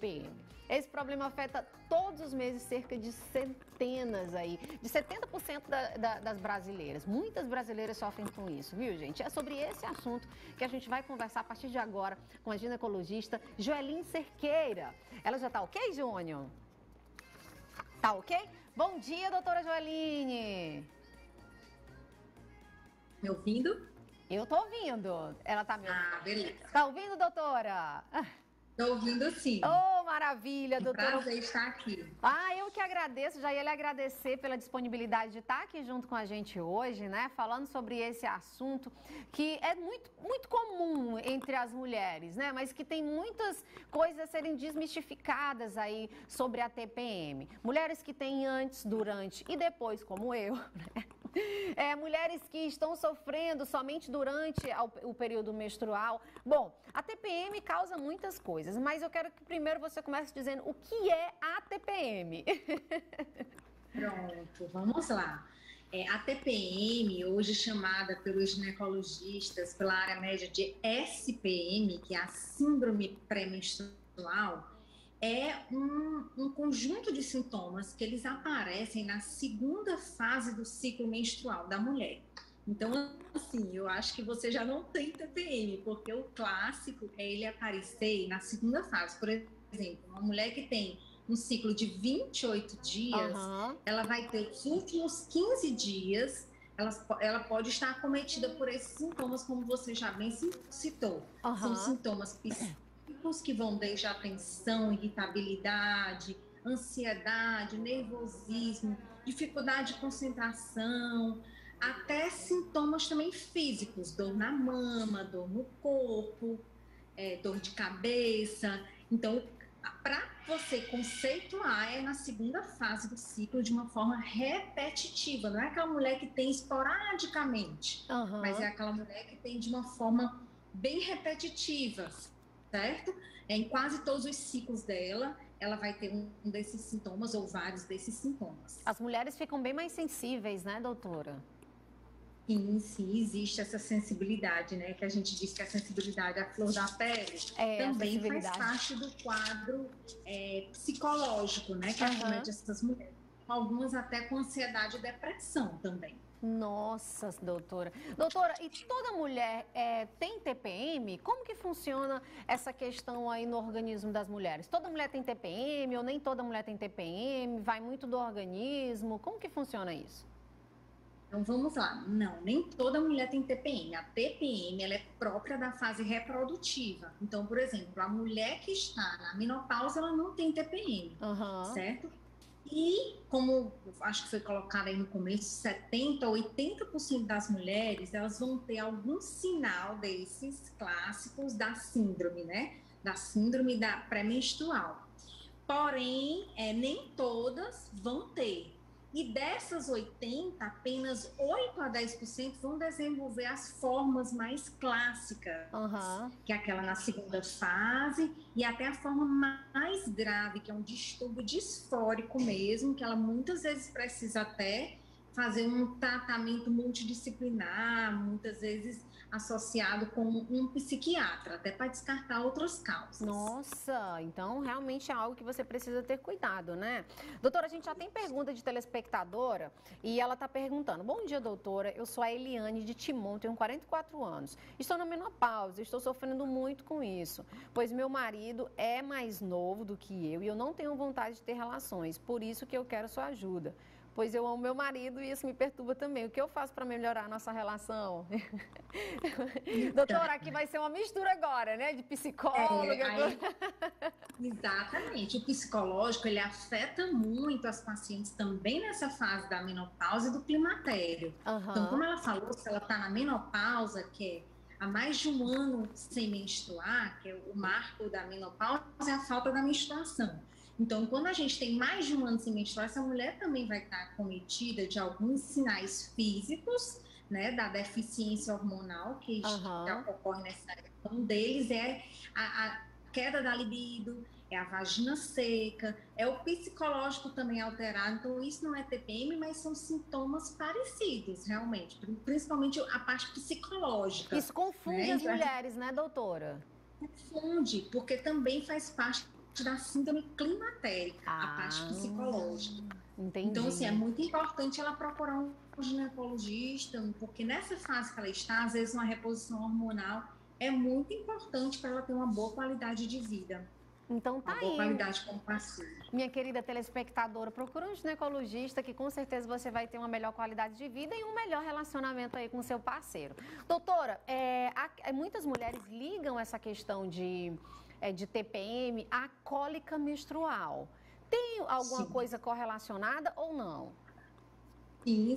TPM. Esse problema afeta todos os meses cerca de centenas aí, de 70% das brasileiras. Muitas brasileiras sofrem com isso, viu, gente? É sobre esse assunto que a gente vai conversar a partir de agora com a ginecologista Joeline Cerqueira. Ela já tá ok, Júnior? Tá ok? Bom dia, doutora Joeline. Me ouvindo? Eu tô ouvindo. Ela tá me ouvindo? Ah, beleza. Tá ouvindo, doutora? Tô ouvindo sim. Oh, maravilha, doutora. Prazer estar aqui. Ah, eu que agradeço, já ia lhe agradecer pela disponibilidade de estar aqui junto com a gente hoje, né? Falando sobre esse assunto que é muito comum entre as mulheres, né? Mas que tem muitas coisas a serem desmistificadas aí sobre a TPM. Mulheres que têm antes, durante e depois, como eu, né? Mulheres que estão sofrendo somente durante o período menstrual. Bom, a TPM causa muitas coisas, mas eu quero que primeiro você comece dizendo o que é a TPM. Pronto, vamos lá. A TPM, hoje chamada pelos ginecologistas pela área média de SPM, que é a Síndrome Pré-Menstrual, é um conjunto de sintomas que eles aparecem na segunda fase do ciclo menstrual da mulher. Então, assim, eu acho que você já não tem TPM, porque o clássico é ele aparecer na segunda fase. Por exemplo, uma mulher que tem um ciclo de 28 dias, ela vai ter os últimos 15 dias, ela pode estar acometida por esses sintomas, como você já bem citou. São sintomas psíquicos que vão desde a tensão, irritabilidade, ansiedade, nervosismo, dificuldade de concentração, até sintomas também físicos, dor na mama, dor no corpo, dor de cabeça. Então, para você conceituar, é na segunda fase do ciclo de uma forma repetitiva. Não é aquela mulher que tem esporadicamente, mas é aquela mulher que tem de uma forma bem repetitiva, certo? Em quase todos os ciclos dela, ela vai ter um desses sintomas ou vários desses sintomas. As mulheres ficam bem mais sensíveis, né, doutora? Sim, existe essa sensibilidade, né? Que a gente diz que a sensibilidade à flor da pele também faz parte do quadro psicológico, né? Que acomete essas mulheres. Algumas até com ansiedade e depressão também. Nossa, doutora. Doutora, e toda mulher tem TPM? Como que funciona essa questão aí no organismo das mulheres? Toda mulher tem TPM ou nem toda mulher tem TPM? Vai muito do organismo? Como que funciona isso? Então, vamos lá. Não, nem toda mulher tem TPM. A TPM, ela é própria da fase reprodutiva. Então, por exemplo, a mulher que está na menopausa, ela não tem TPM, certo? E, como acho que foi colocado aí no começo, 70% ou 80% das mulheres, elas vão ter algum sinal desses clássicos da síndrome, né? Da síndrome da pré-menstrual. Porém, nem todas vão ter. E dessas 80, apenas 8 a 10% vão desenvolver as formas mais clássicas, que é aquela na segunda fase, e até a forma mais grave, que é um distúrbio disfórico mesmo, que ela muitas vezes precisa até fazer um tratamento multidisciplinar, muitas vezes associado com um psiquiatra, até para descartar outras causas. Nossa, então realmente é algo que você precisa ter cuidado, né? Doutora, a gente já tem pergunta de telespectadora e ela está perguntando: bom dia, doutora, eu sou a Eliane de Timon, tenho 44 anos, estou na menopausa, estou sofrendo muito com isso, pois meu marido é mais novo do que eu e eu não tenho vontade de ter relações, por isso que eu quero sua ajuda. Pois eu amo meu marido e isso me perturba também. O que eu faço para melhorar a nossa relação? Doutora, aqui vai ser uma mistura agora, né? De psicóloga. Exatamente. O psicológico, ele afeta muito as pacientes também nessa fase da menopausa e do climatério. Então, como ela falou, se ela está na menopausa, que é há mais de um ano sem menstruar, que é o marco da menopausa, é a falta da menstruação. Então, quando a gente tem mais de um ano sem menstruar, essa mulher também vai estar acometida de alguns sinais físicos, né, da deficiência hormonal que ocorre nessa época. Um deles é a queda da libido, é a vagina seca, é o psicológico também alterado. Então, isso não é TPM, mas são sintomas parecidos, realmente, principalmente a parte psicológica. Isso confunde as mulheres, né, doutora? Confunde, porque também faz parte da síndrome climatérica, a parte psicológica. Entendi. Então, assim, é muito importante ela procurar um ginecologista, porque nessa fase que ela está, às vezes uma reposição hormonal é muito importante para ela ter uma boa qualidade de vida. Então tá uma boa aí, qualidade como paciente. Minha querida telespectadora, procura um ginecologista que com certeza você vai ter uma melhor qualidade de vida e um melhor relacionamento aí com o seu parceiro. Doutora, muitas mulheres ligam essa questão de TPM à cólica menstrual. Tem alguma coisa correlacionada ou não?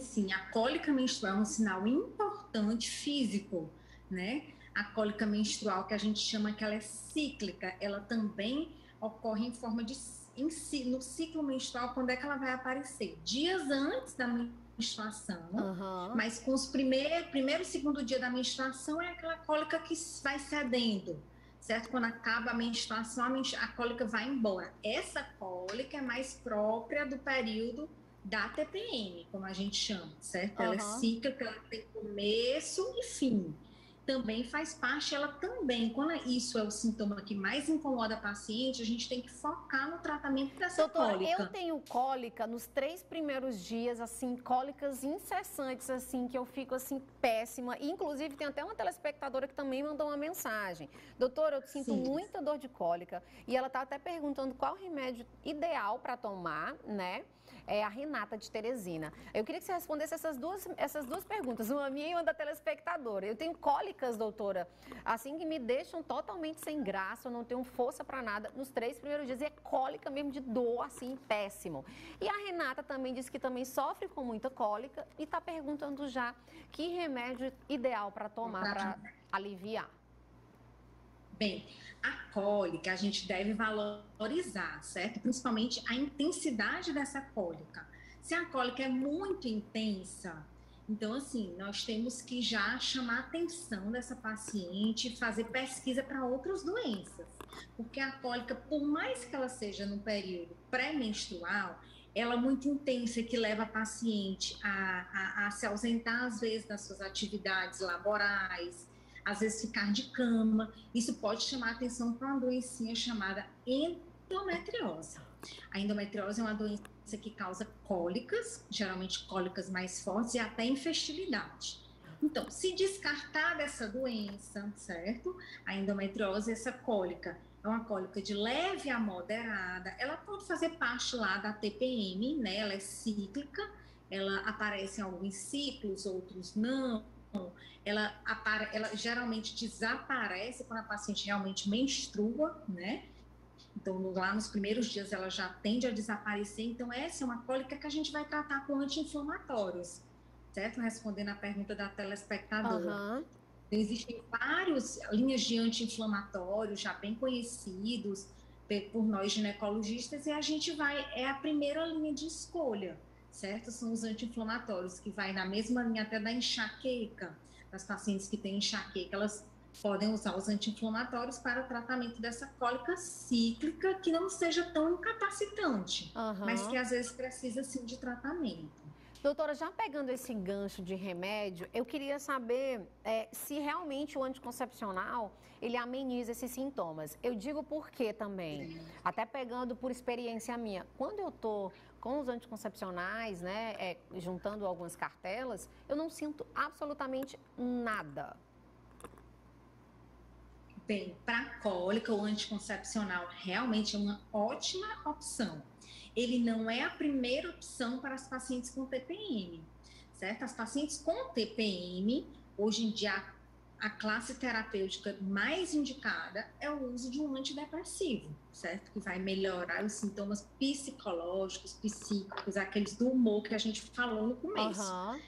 Sim. A cólica menstrual é um sinal importante físico, né? A cólica menstrual, que a gente chama que ela é cíclica, ela também ocorre em forma de no ciclo menstrual. Quando é que ela vai aparecer? Dias antes da menstruação, mas com os primeiro, segundo dia da menstruação é aquela cólica que vai cedendo, certo? Quando acaba a menstruação, a cólica vai embora. Essa cólica é mais própria do período da TPM, como a gente chama, certo? Ela é cíclica, ela tem começo e fim. Também faz parte, ela também, quando isso é o sintoma que mais incomoda a paciente, a gente tem que focar no tratamento dessa cólica. Eu tenho cólica nos 3 primeiros dias, assim, cólicas incessantes, assim, que eu fico, assim, péssima. E, inclusive, tem até uma telespectadora que também mandou uma mensagem. Doutora, eu sinto muita dor de cólica. E ela tá até perguntando qual o remédio ideal para tomar, né? É a Renata de Teresina. Eu queria que você respondesse essas duas perguntas, uma minha e uma da telespectadora. Eu tenho cólicas, doutora, assim que me deixam totalmente sem graça, eu não tenho força para nada nos 3 primeiros dias, e é cólica mesmo de dor, assim, péssimo. E a Renata também disse que também sofre com muita cólica e está perguntando já que remédio ideal para tomar para aliviar. Bem, a cólica a gente deve valorizar, certo? Principalmente a intensidade dessa cólica. Se a cólica é muito intensa, então, assim, nós temos que já chamar a atenção dessa paciente, fazer pesquisa para outras doenças. Porque a cólica, por mais que ela seja no período pré-menstrual, ela é muito intensa, que leva a paciente a se ausentar, às vezes, das suas atividades laborais, às vezes ficar de cama. Isso pode chamar a atenção para uma doencinha chamada endometriose. A endometriose é uma doença que causa cólicas, geralmente cólicas mais fortes e até infertilidade. Então, se descartar dessa doença, certo? A endometriose, essa cólica, é uma cólica de leve a moderada, ela pode fazer parte lá da TPM, né? Ela é cíclica, ela aparece em alguns ciclos, outros não. Ela geralmente desaparece quando a paciente realmente menstrua, né? Então, lá nos primeiros dias ela já tende a desaparecer. Então, essa é uma cólica que a gente vai tratar com anti-inflamatórios, certo? Respondendo a pergunta da telespectadora. Existem várias linhas de anti-inflamatórios já bem conhecidos por nós ginecologistas, e a gente é a primeira linha de escolha, certo? São os anti-inflamatórios, que vai na mesma linha até da enxaqueca. As pacientes que têm enxaqueca, elas podem usar os anti-inflamatórios para o tratamento dessa cólica cíclica, que não seja tão incapacitante, mas que às vezes precisa sim de tratamento. Doutora, já pegando esse gancho de remédio, eu queria saber se realmente o anticoncepcional, ele ameniza esses sintomas. Eu digo por quê também, até pegando por experiência minha. Quando eu tô com os anticoncepcionais, né, juntando algumas cartelas, eu não sinto absolutamente nada. Bem, para cólica, o anticoncepcional realmente é uma ótima opção. Ele não é a primeira opção para as pacientes com TPM, certo? As pacientes com TPM, hoje em dia, a classe terapêutica mais indicada é o uso de um antidepressivo, certo? Que vai melhorar os sintomas psicológicos, psíquicos, aqueles do humor que a gente falou no começo.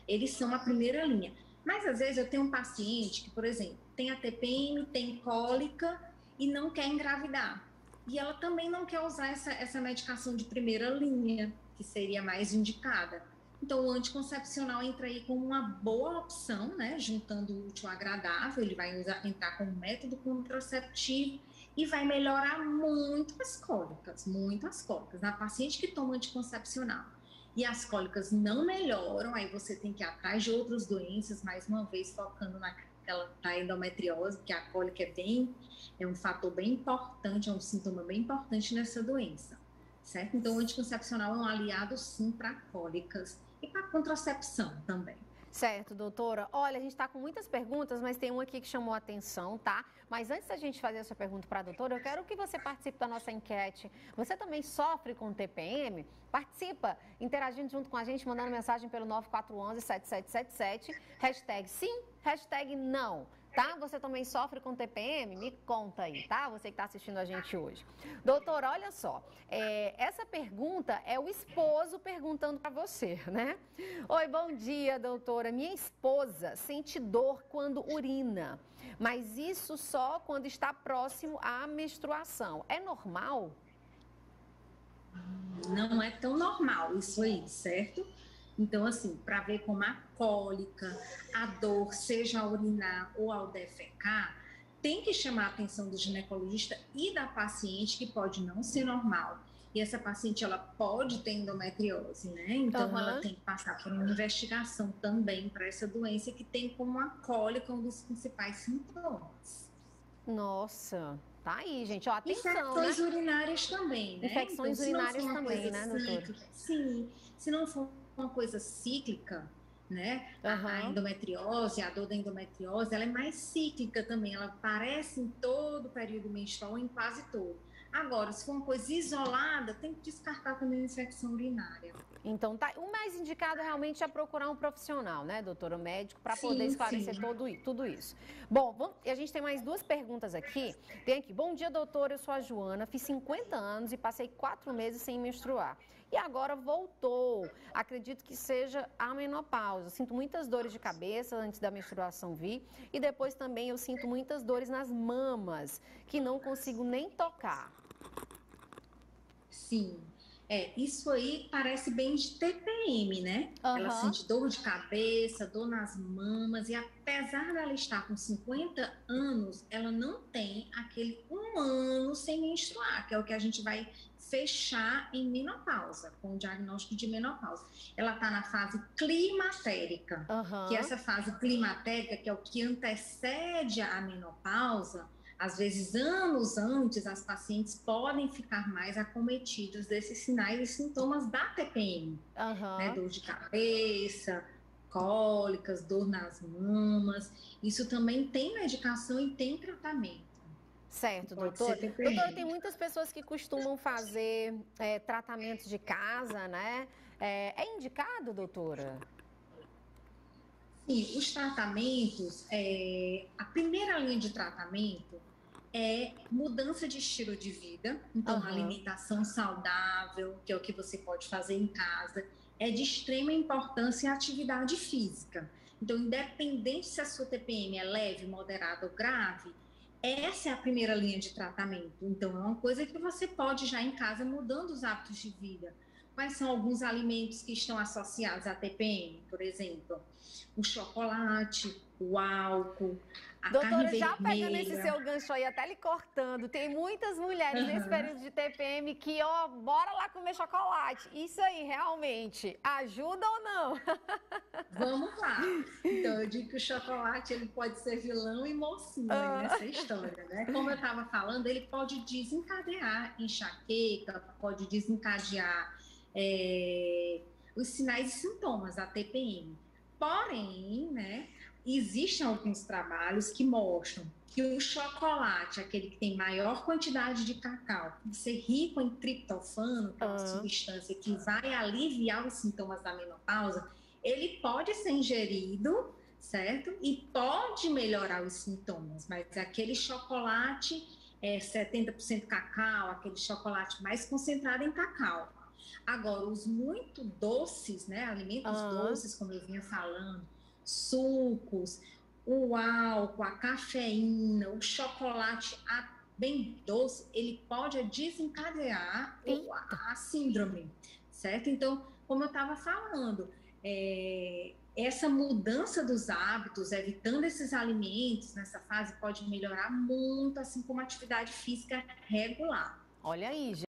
Eles são a primeira linha. Mas, às vezes, eu tenho um paciente que, por exemplo, tem a TPM, tem cólica e não quer engravidar. E ela também não quer usar essa medicação de primeira linha, que seria mais indicada. Então, o anticoncepcional entra aí como uma boa opção, né? Juntando o útil ao agradável, ele vai entrar como método contraceptivo e vai melhorar muito as cólicas. Na paciente que toma anticoncepcional e as cólicas não melhoram, aí você tem que ir atrás de outras doenças, mais uma vez focando da endometriose, que a cólica é um fator bem importante, é um sintoma bem importante nessa doença, certo? Então, o anticoncepcional é um aliado, sim, para cólicas e para contracepção também. Certo, doutora. Olha, a gente está com muitas perguntas, mas tem uma aqui que chamou a atenção, tá? Mas antes da gente fazer essa pergunta para a doutora, eu quero que você participe da nossa enquete. Você também sofre com TPM? Participa, interagindo junto com a gente, mandando mensagem pelo 9411-7777, hashtag sim, hashtag não. Tá? Você também sofre com TPM? Me conta aí, tá? Você que está assistindo a gente hoje. Doutora, olha só, essa pergunta é o esposo perguntando para você, né? Oi, bom dia, doutora. Minha esposa sente dor quando urina, mas isso só quando está próximo à menstruação. É normal? Não é tão normal isso aí, certo? Então, assim, para ver como a cólica, a dor, seja ao urinar ou ao defecar, tem que chamar a atenção do ginecologista e da paciente, que pode não ser normal. E essa paciente, ela pode ter endometriose, né? Então, ela tem que passar por uma investigação também para essa doença, que tem como a cólica um dos principais sintomas. Nossa, tá aí, gente. Ó, atenção, infecções urinárias também, né? Infecções então, urinárias também, né, doutora? Sim, se não for uma coisa cíclica, né? A endometriose, a dor da endometriose, ela é mais cíclica também, ela aparece em todo o período menstrual, em quase todo. Agora, se for uma coisa isolada, tem que descartar também a infecção urinária. Então, tá, o mais indicado realmente é procurar um profissional, né, doutora, médico, para poder esclarecer tudo isso. Bom, a gente tem mais duas perguntas aqui. Tem aqui, bom dia, doutora, eu sou a Joana, fiz 50 anos e passei 4 meses sem menstruar. E agora voltou. Acredito que seja a menopausa. Sinto muitas dores de cabeça antes da menstruação vir. E depois também eu sinto muitas dores nas mamas, que não consigo nem tocar. Sim. Isso aí parece bem de TPM, né? Ela sente dor de cabeça, dor nas mamas, e apesar dela estar com 50 anos, ela não tem aquele 1 ano sem menstruar, que é o que a gente vai fechar em menopausa, com o diagnóstico de menopausa. Ela está na fase climatérica, que essa fase climatérica, que é o que antecede a menopausa. Às vezes, anos antes, as pacientes podem ficar mais acometidas desses sinais e sintomas da TPM. Né? Dor de cabeça, cólicas, dor nas mamas. Isso também tem medicação e tem tratamento. Certo, doutora. Doutora, tem muitas pessoas que costumam fazer tratamentos de casa, né? É indicado, doutora? Sim, os tratamentos, a primeira linha de tratamento é mudança de estilo de vida, então alimentação saudável, que é o que você pode fazer em casa, é de extrema importância a atividade física. Então, independente se a sua TPM é leve, moderada ou grave, essa é a primeira linha de tratamento. Então, é uma coisa que você pode já em casa, mudando os hábitos de vida. Quais são alguns alimentos que estão associados à TPM, por exemplo? O chocolate, o álcool, a carne vermelha. Doutora, já pegando esse seu gancho aí, até lhe cortando, tem muitas mulheres nesse período de TPM que, bora lá comer chocolate. Isso aí, realmente, ajuda ou não? Vamos lá. Então, eu digo que o chocolate, ele pode ser vilão e mocinho nessa história, né? Como eu estava falando, ele pode desencadear enxaqueca, pode desencadear os sinais e sintomas da TPM. Porém, né, existem alguns trabalhos que mostram que o chocolate, aquele que tem maior quantidade de cacau, por ser rico em triptofano, que é uma substância que vai aliviar os sintomas da menopausa, ele pode ser ingerido, certo? E pode melhorar os sintomas, mas aquele chocolate 70% cacau, aquele chocolate mais concentrado em cacau. Agora, os muito doces, né, alimentos doces, como eu vinha falando, sucos, o álcool, a cafeína, o chocolate bem doce, ele pode desencadear a síndrome, certo? Então, como eu estava falando, essa mudança dos hábitos, evitando esses alimentos nessa fase, pode melhorar muito, assim como a atividade física regular. Olha aí, gente.